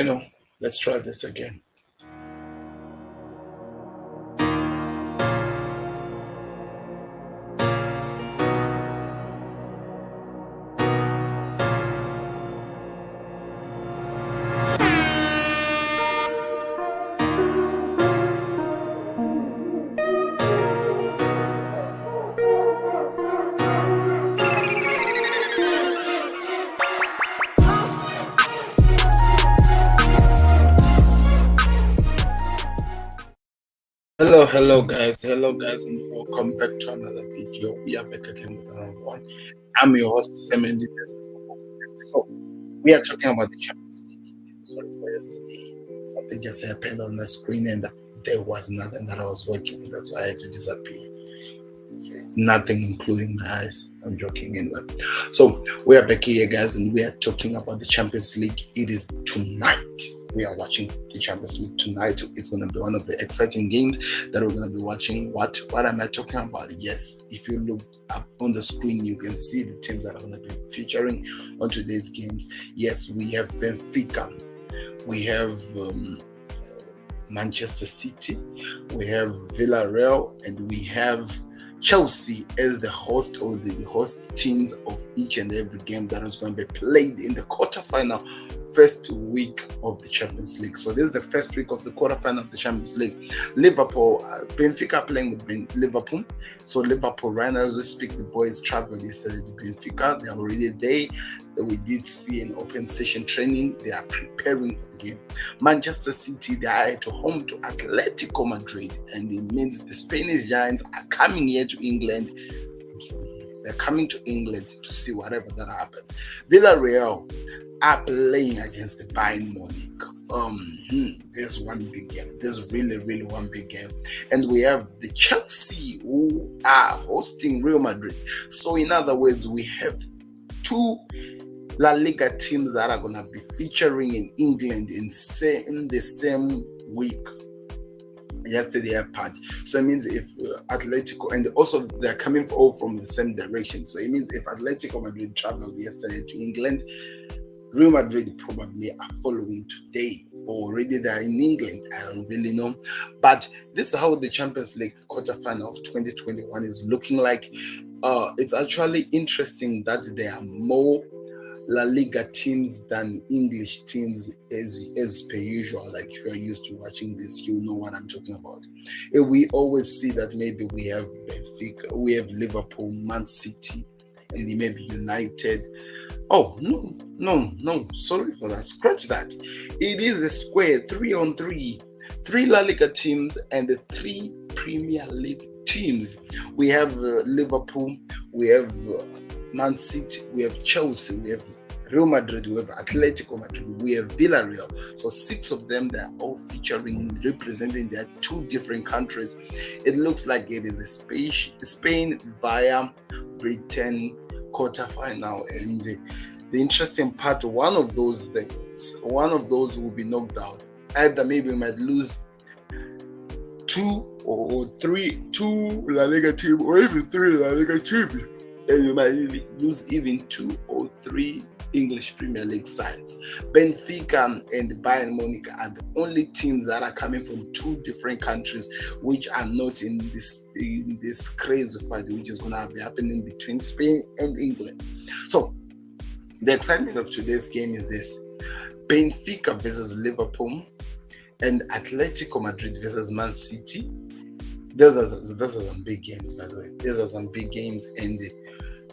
You know, let's try this again. Hello guys, and welcome back to another video. We are back again with another one. I'm your host, Sam, and this is Football Perspective. So we are talking about the Champions League. Sorry for yesterday, something just happened on the screen, and there was nothing that I was working with. That's why I had to disappear. Nothing, including my eyes. I'm joking anyway. So we are back here, guys, and we are talking about the Champions League. It is tonight. We are watching the Champions League tonight. It's going to be one of the exciting games that we're going to be watching. What am I talking about? Yes, if you look up on the screen, you can see the teams that are going to be featuring on today's games. Yes, we have Benfica, we have Manchester City, we have Villarreal, and we have Chelsea as the host or the host teams of each and every game that is going to be played in the quarterfinal first week of the Champions League. So this is the first week of the quarterfinal of the Champions League. Liverpool, Benfica playing with Liverpool. So Liverpool, right now as we speak, the boys traveled yesterday to Benfica. They are already there. We did see an open session training. They are preparing for the game. Manchester City, they are at home to Atletico Madrid, and it means the Spanish Giants are coming here to England. They're coming to England to see whatever that happens. Villarreal are playing against the Bayern Munich. There's one big game. There's really one big game. And we have the Chelsea who are hosting Real Madrid. So in other words, we have two La Liga teams that are going to be featuring in England in the same week. Yesterday apart. So it means if Atletico, and also they're coming all from the same direction. So it means if Atletico Madrid traveled yesterday to England, Real Madrid probably are following today, or already they're in England. I don't really know. But this is how the Champions League quarterfinal of 2021 is looking like. It's actually interesting that there are more La Liga teams than English teams as per usual. Like if you're used to watching this, you know what I'm talking about. And we always see that maybe we have Benfica, we have Liverpool, Man City, and maybe United. Oh, no, sorry for that. Scratch that. It is a square 3-on-3. 3 La Liga teams and the 3 Premier League teams. We have Liverpool, we have Man City, we have Chelsea, we have Real Madrid, we have Atletico Madrid, we have Villarreal. So 6 of them, they're all featuring, representing their 2 different countries. It looks like it is a Spain via Britain quarterfinal, and the interesting part, one of those will be knocked out. Either maybe we might lose 2 or 3 La Liga team, or even 3 La Liga teams, and you might lose even 2 or 3 English Premier League sides. Benfica and Bayern Munich are the only teams that are coming from 2 different countries, which are not in this crazy fight, which is going to be happening between Spain and England. So the excitement of today's game is this: Benfica versus Liverpool and Atletico Madrid versus Man City. Those are some big games, by the way. These are some big games, and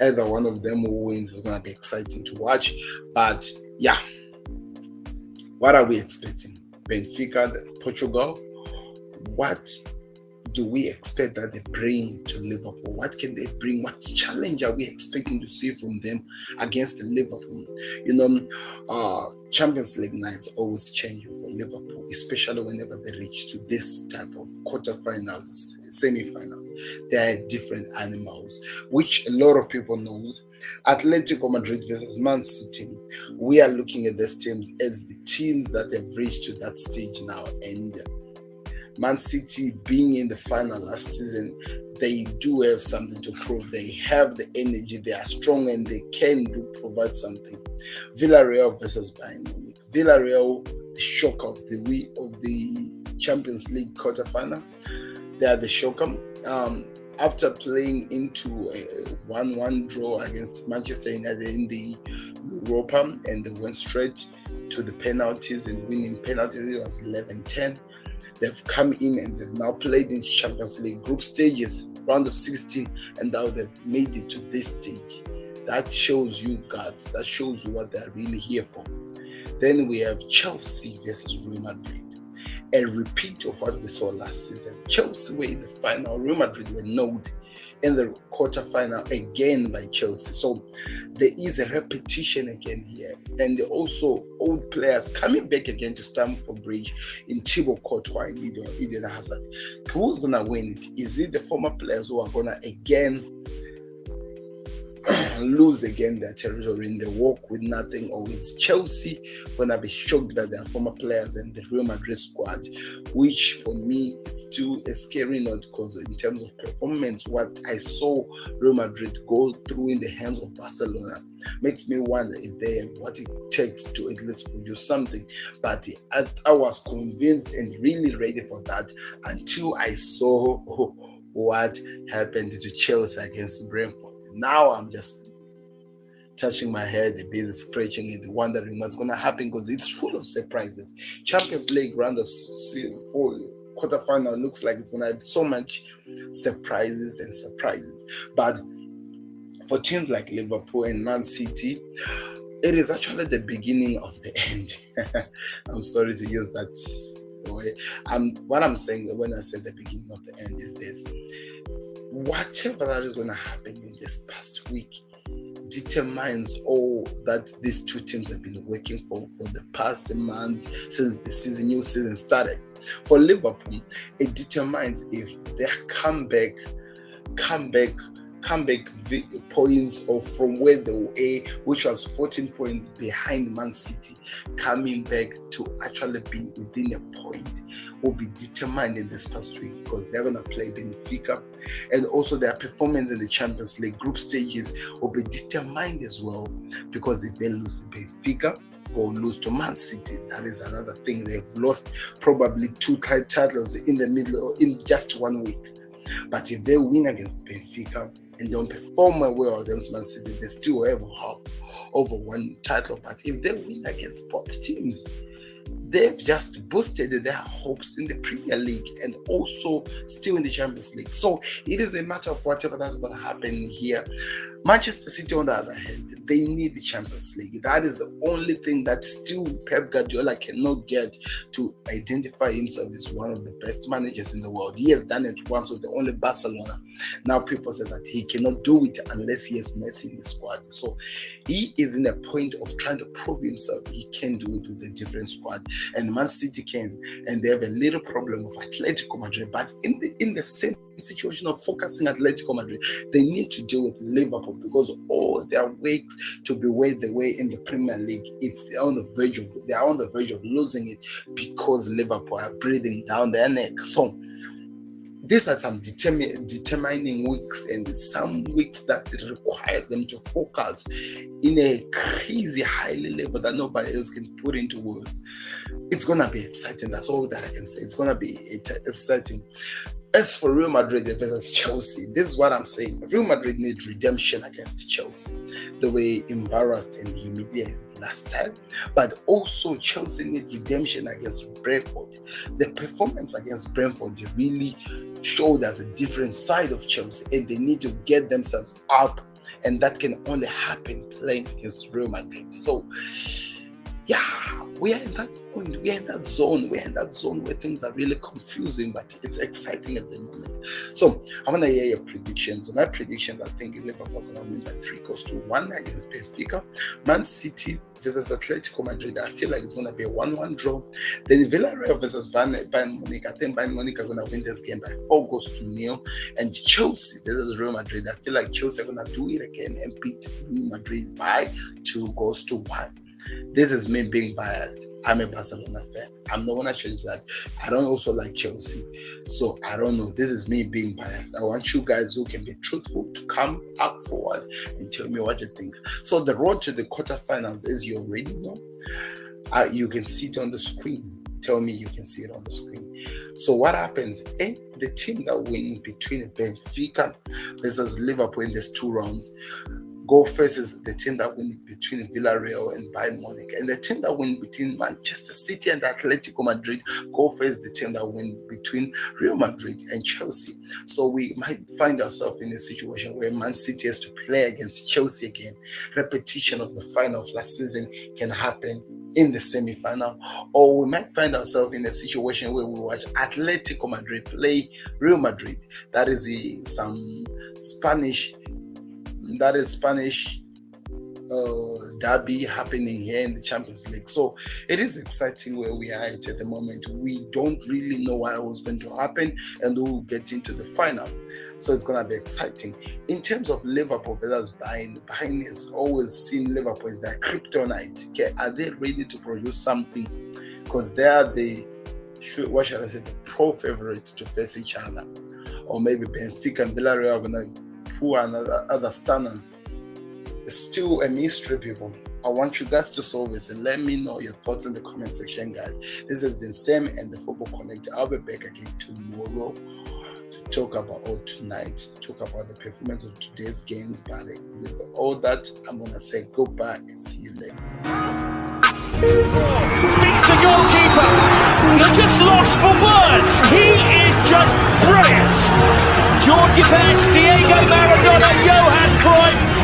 either one of them who wins is going to be exciting to watch. But yeah, what are we expecting? Benfica, Portugal, what do we expect that they bring to Liverpool? What can they bring? What challenge are we expecting to see from them against Liverpool? Champions League nights always change for Liverpool, especially whenever they reach to this type of quarterfinals, semi-finals. They are different animals, which a lot of people knows. Atletico Madrid versus Man City. We are looking at these teams as the teams that have reached to that stage now, and Man City being in the final last season, they do have something to prove. They have the energy, they are strong, and they can provide something. Villarreal versus Bayern Munich. Villarreal, the shock of the Champions League quarterfinal. They are the shocker. After playing into a 1-1 draw against Manchester United in the Europa, and they went straight to the penalties and winning penalties. It was 11-10. They've come in and they've now played in Champions League group stages, round of 16, and now they've made it to this stage. That shows you guys, that shows you what they're really here for. Then we have Chelsea versus Roy Madrid. A repeat of what we saw last season. Chelsea were in the final. Real Madrid were knocked in the quarterfinal again by Chelsea. So there is a repetition again here. And also old players coming back again to Stamford Bridge in Thibaut Courtois and Eden Hazard. Who's going to win it? Is it the former players who are going to again lose again their territory in the walk with nothing, or is Chelsea gonna be shocked by their former players and the Real Madrid squad, which for me is still a scary note, because in terms of performance, what I saw Real Madrid go through in the hands of Barcelona makes me wonder if they have what it takes to at least produce something. But I was convinced and really ready for that until I saw what happened to Chelsea against Brentford. Now I'm just touching my head a bit, scratching it, wondering what's going to happen, because it's full of surprises. Champions League round of 4 quarterfinal looks like it's going to have so much surprises. But for teams like Liverpool and Man City, it is actually the beginning of the end. I'm sorry to use that way. What I'm saying when I say the beginning of the end is this: whatever that is going to happen in this past week determines all that these two teams have been working for the past months since the new season started. For Liverpool, it determines if their comeback points, or from where they were, which was 14 points behind Man City, coming back to actually be within a point, will be determined in this past week, because they're going to play Benfica, and also their performance in the Champions League group stages will be determined as well, because if they lose to Benfica or lose to Man City, that is another thing. They've lost probably 2 titles in the middle, in just 1 week. But if they win against Benfica and don't perform well against Man City, they still have hope over 1 title. But if they win against both teams, they've just boosted their hopes in the Premier League and also still in the Champions League. So it is a matter of whatever that's going to happen here. Manchester City, on the other hand, they need the Champions League. That is the only thing that still Pep Guardiola cannot get to identify himself as one of the best managers in the world. He has done it once with the only Barcelona. Now people say that he cannot do it unless he has Messi in his squad. So he is in a point of trying to prove himself he can do it with a different squad, and Man City can, and they have a little problem with Atletico Madrid. But in the same situation of focusing Atletico Madrid, they need to deal with Liverpool, because all their weeks to be where they were in the Premier League, they are on the verge of losing it, because Liverpool are breathing down their neck. So these are some determining weeks, and some weeks that it requires them to focus in a crazy highly level that nobody else can put into words. It's gonna be exciting. That's all that I can say. It's gonna be exciting. As for Real Madrid versus Chelsea, this is what I'm saying. Real Madrid needs redemption against Chelsea. They were embarrassed and humiliated last time. But also Chelsea needs redemption against Brentford. The performance against Brentford really showed us a different side of Chelsea, and they need to get themselves up. And that can only happen playing against Real Madrid. So, yeah, we are in that point. We are in that zone. We are in that zone where things are really confusing, but it's exciting at the moment. So I want to hear your predictions. My predictions: I think Liverpool are going to win by 3-1 against Benfica. Man City versus Atletico Madrid, I feel like it's going to be a 1-1 draw. Then Villarreal versus Bayern Munich, I think Bayern Munich are going to win this game by 4-0. And Chelsea versus Real Madrid, I feel like Chelsea are going to do it again and beat Real Madrid by 2-1. This is me being biased. I'm a Barcelona fan. I'm not going to change that. I don't also like Chelsea. So I don't know. This is me being biased. I want you guys who can be truthful to come up forward and tell me what you think. So the road to the quarterfinals, as you already know, You can see it on the screen. Tell me you can see it on the screen. So what happens? The team that wins between Benfica versus Liverpool in these 2 rounds go faces the team that wins between Villarreal and Bayern Munich, and the team that wins between Manchester City and Atletico Madrid go face the team that wins between Real Madrid and Chelsea. So we might find ourselves in a situation where Man City has to play against Chelsea again. Repetition of the final of last season can happen in the semi-final, or we might find ourselves in a situation where we watch Atletico Madrid play Real Madrid. That is some Spanish derby happening here in the Champions League. So it is exciting where we are at the moment. We don't really know what was going to happen, and we'll get into the final. So it's going to be exciting. In terms of Liverpool versus Bayern has always seen Liverpool as their kryptonite. Okay, are they ready to produce something? Because they are the pro favorite to face each other. Or maybe Benfica and Villarreal are going to pull other stunners. It's still a mystery, people. I want you guys to solve this and let me know your thoughts in the comment section, guys. This has been Sam and the Football Connect. I'll be back again tomorrow to talk about, or tonight, to talk about the performance of today's games. But with all that, I'm going to say goodbye and see you later. Beats the goalkeeper. You're just lost for words. He is just brilliant. Georgie Best, Diego Maradona, Johan Cruyff.